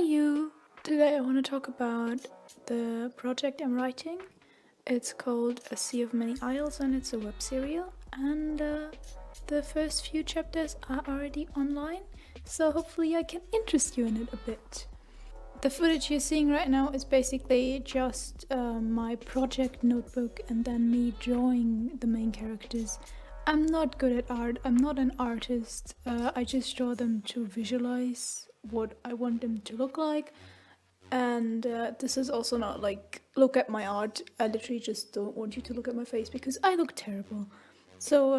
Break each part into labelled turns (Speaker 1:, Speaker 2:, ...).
Speaker 1: you! Today I want to talk about the project I'm writing. It's called A Sea of Many Isles and it's a web serial, and the first few chapters are already online, so hopefully I can interest you in it a bit. The footage you're seeing right now is basically just my project notebook and then me drawing the main characters. I'm not good at art, I'm not an artist, I just draw them to visualize what I want them to look like. And this is also not like, look at my art, I literally just don't want you to look at my face because I look terrible. So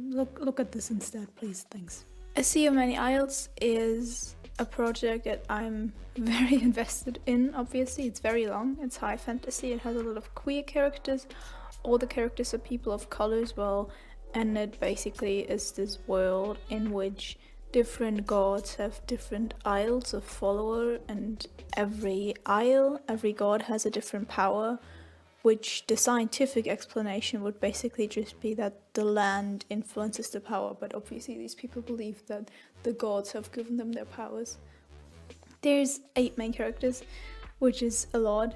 Speaker 1: look at this instead, please, thanks. A Sea of Many Isles is a project that I'm very invested in, obviously. It's very long, it's high fantasy, it has a lot of queer characters, all the characters are people of color as well, and it basically is this world in which different gods have different isles of follower, and every isle, every god has a different power, which the scientific explanation would basically just be that the land influences the power, but obviously these people believe that the gods have given them their powers. There's 8 main characters, which is a lot,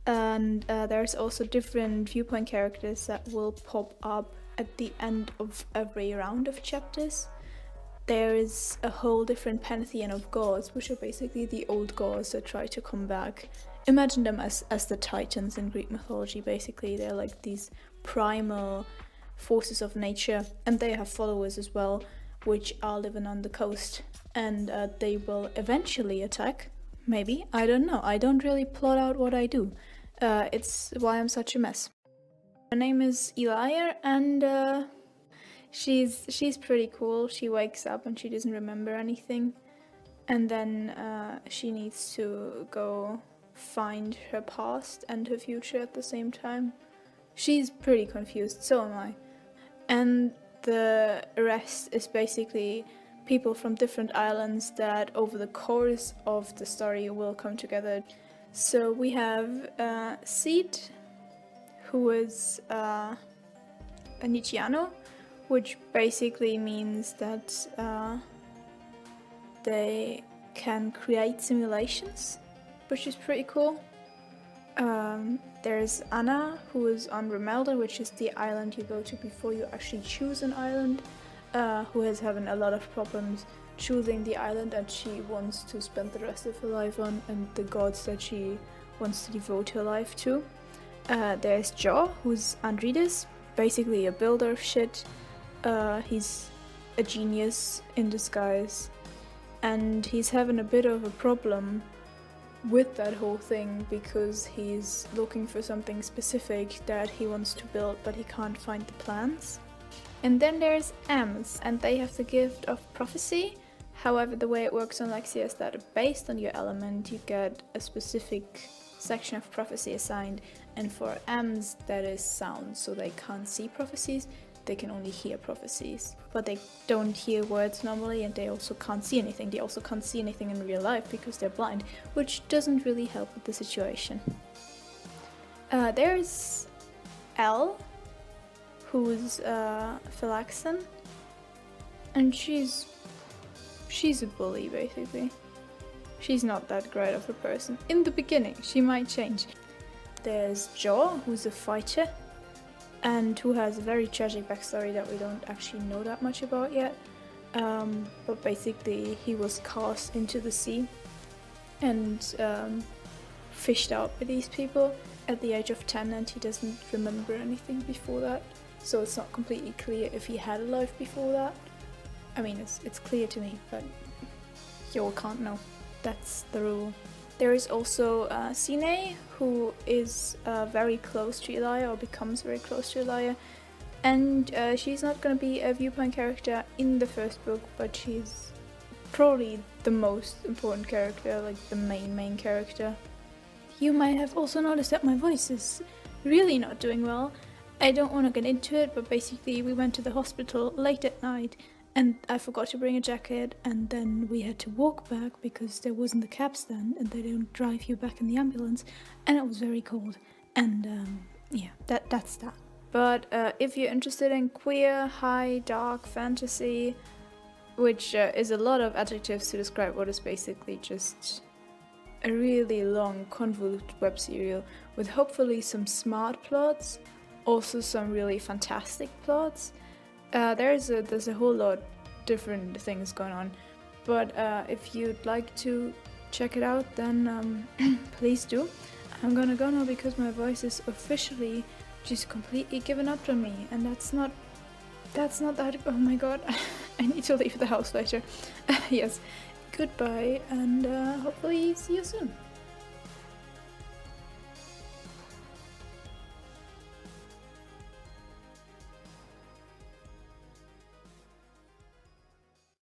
Speaker 1: and there's also different viewpoint characters that will pop up at the end of every round of chapters. There is a whole different pantheon of gods, which are basically the old gods that try to come back. Imagine them as the Titans in Greek mythology, basically. They're like these primal forces of nature, and they have followers as well, which are living on the coast, and they will eventually attack. Maybe, I don't know. I don't really plot out what I do. It's why I'm such a mess. Her name is Elia, and she's pretty cool. She wakes up and she doesn't remember anything, and then she needs to go find her past and her future at the same time. She's pretty confused, so am I. And the rest is basically people from different islands that over the course of the story will come together. So we have Seed, who is a Nietzscheano, which basically means that they can create simulations, which is pretty cool. There's Anna, who is on Ramelda, which is the island you go to before you actually choose an island, who is having a lot of problems choosing the island that she wants to spend the rest of her life on and the gods that she wants to devote her life to. There's Jaw, who's Andrides, basically a builder of shit. He's a genius in disguise, and he's having a bit of a problem with that whole thing because he's looking for something specific that he wants to build, but he can't find the plans. And then there's Ems, and they have the gift of prophecy. However, the way it works on Lexia is that based on your element, you get a specific section of prophecy assigned, and for Ems that is sound, so they can't see prophecies, they can only hear prophecies. But they don't hear words normally, and they also can't see anything. They also can't see anything in real life because they're blind, which doesn't really help with the situation. There's Elle, who's Philaxen, and she's a bully, basically. She's not that great of a person. In the beginning, she might change. There's Jaw, who's a fighter, and who has a very tragic backstory that we don't actually know that much about yet. But basically, he was cast into the sea and fished out by these people at the age of 10, and he doesn't remember anything before that. So it's not completely clear if he had a life before that. I mean, it's clear to me, but you all can't know. That's the rule. There is also Sine, who is very close to Elia, or becomes very close to Elia. And she's not going to be a viewpoint character in the first book, but she's probably the most important character, like the main character. You might have also noticed that my voice is really not doing well. I don't want to get into it, but basically we went to the hospital late at night and I forgot to bring a jacket, and then we had to walk back because there wasn't a cab stand and they don't drive you back in the ambulance, and it was very cold, and yeah, that's that. But if you're interested in queer, high, dark fantasy, which is a lot of adjectives to describe what is basically just a really long, convoluted web serial with hopefully some smart plots, also some really fantastic plots. There's a whole lot different things going on, but if you'd like to check it out, then please do. I'm gonna go now because my voice is officially just completely given up on me, and that's not that. Oh my god, I need to leave the house later. Yes, goodbye, and hopefully see you soon.